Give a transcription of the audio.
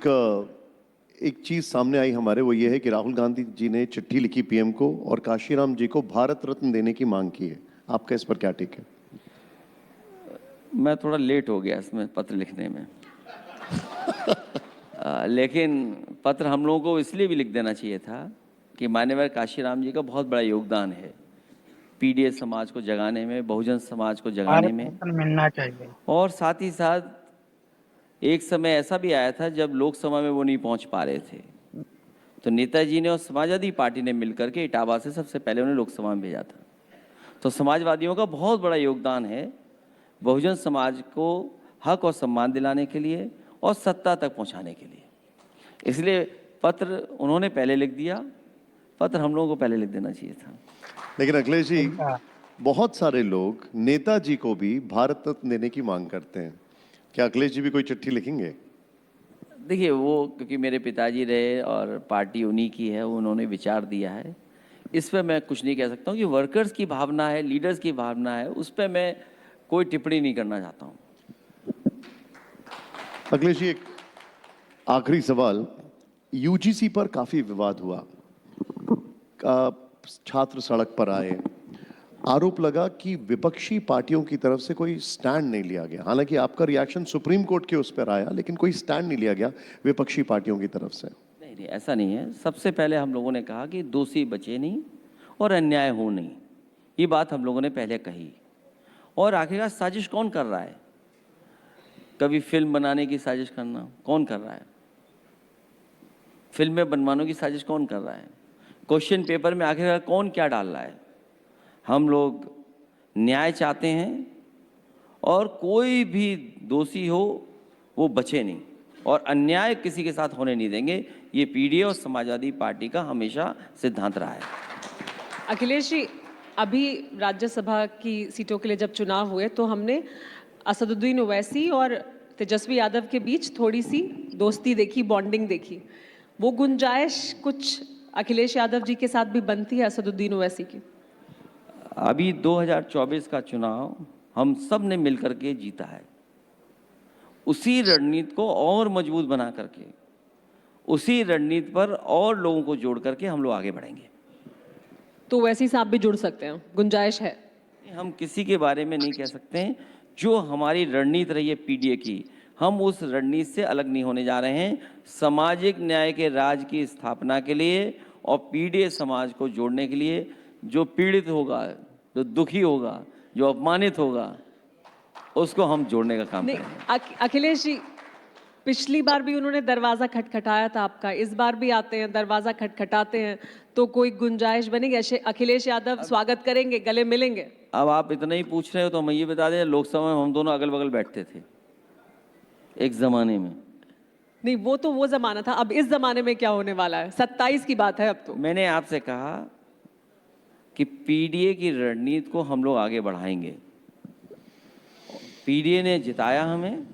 एक चीज सामने आई हमारे, वो ये है कि राहुल गांधी जी ने चिट्ठी लिखी पीएम को और काशीराम जी को भारत रत्न देने की मांग की है। आपका इस पर क्या टेक है? मैं थोड़ा लेट हो गया इसमें पत्र लिखने में। लेकिन पत्र हम लोगों को इसलिए भी लिख देना चाहिए था कि मान्यवर काशीराम जी का बहुत बड़ा योगदान है पीडीए समाज को जगाने में, बहुजन समाज को जगाने भारत में। रत्न मिलना चाहिए। और साथ ही साथ एक समय ऐसा भी आया था जब लोकसभा में वो नहीं पहुंच पा रहे थे, तो नेताजी ने और समाजवादी पार्टी ने मिलकर के इटावा से सबसे पहले उन्हें लोकसभा में भेजा था। तो समाजवादियों का बहुत बड़ा योगदान है बहुजन समाज को हक और सम्मान दिलाने के लिए और सत्ता तक पहुंचाने के लिए। इसलिए पत्र उन्होंने पहले लिख दिया, पत्र हम लोगों को पहले लिख देना चाहिए था। लेकिन अखिलेश जी, सही कहा। बहुत सारे लोग नेताजी को भी भारत रत्न देने की मांग करते हैं। क्या अखिलेश जी भी कोई चिट्ठी लिखेंगे? देखिए, वो क्योंकि मेरे पिताजी रहे और पार्टी उन्हीं की है, उन्होंने विचार दिया है, इस पर मैं कुछ नहीं कह सकता हूँ। कि वर्कर्स की भावना है, लीडर्स की भावना है, उस पर मैं कोई टिप्पणी नहीं करना चाहता हूँ। अखिलेश जी, एक आखिरी सवाल। यूजीसी पर काफी विवाद हुआ, छात्र सड़क पर आए, आरोप लगा कि विपक्षी पार्टियों की तरफ से कोई स्टैंड नहीं लिया गया। हालांकि आपका रिएक्शन सुप्रीम कोर्ट के उस पर आया, लेकिन कोई स्टैंड नहीं लिया गया विपक्षी पार्टियों की तरफ से। नहीं नहीं, ऐसा नहीं है। सबसे पहले हम लोगों ने कहा कि दोषी बचे नहीं और अन्याय हो नहीं, ये बात हम लोगों ने पहले कही। और आखिरकार साजिश कौन कर रहा है? कभी फिल्म बनाने की साजिश करना कौन कर रहा है? फिल्में बनवाने की साजिश कौन कर रहा है? क्वेश्चन पेपर में आखिरकार कौन क्या डाल रहा है? हम लोग न्याय चाहते हैं और कोई भी दोषी हो वो बचे नहीं, और अन्याय किसी के साथ होने नहीं देंगे। ये पीडीए और समाजवादी पार्टी का हमेशा सिद्धांत रहा है। अखिलेश जी, अभी राज्यसभा की सीटों के लिए जब चुनाव हुए तो हमने असदुद्दीन ओवैसी और तेजस्वी यादव के बीच थोड़ी सी दोस्ती देखी, बॉन्डिंग देखी। वो गुंजाइश कुछ अखिलेश यादव जी के साथ भी बनती है असदुद्दीन ओवैसी की? अभी 2024 का चुनाव हम सब ने मिलकर के जीता है। उसी रणनीति को और मजबूत बना करके, उसी रणनीति पर और लोगों को जोड़ करके हम लोग आगे बढ़ेंगे। तो वैसी साहब भी जुड़ सकते हैं, गुंजाइश है? हम किसी के बारे में नहीं कह सकते हैं। जो हमारी रणनीति रही है पीडीए की, हम उस रणनीति से अलग नहीं होने जा रहे हैं। सामाजिक न्याय के राज की स्थापना के लिए और पीडीए समाज को जोड़ने के लिए, जो पीड़ित होगा, जो दुखी होगा, जो अपमानित होगा, उसको हम जोड़ने का काम करेंगे। अखिलेश जी, पिछली बार भी उन्होंने दरवाजा खटखटाया था आपका, इस बार भी आते हैं दरवाजा खटखटाते हैं, तो कोई गुंजाइश बनेगी? अखिलेश यादव स्वागत करेंगे, गले मिलेंगे? अब आप इतना ही पूछ रहे हो तो हम ये बता दें, लोकसभा में हम दोनों अगल बगल बैठते थे एक जमाने में। नहीं, वो तो वो जमाना था, अब इस जमाने में क्या होने वाला है? 27 की बात है अब तो। मैंने आपसे कहा कि पीडीए की रणनीति को हम लोग आगे बढ़ाएंगे। पीडीए ने जिताया हमें,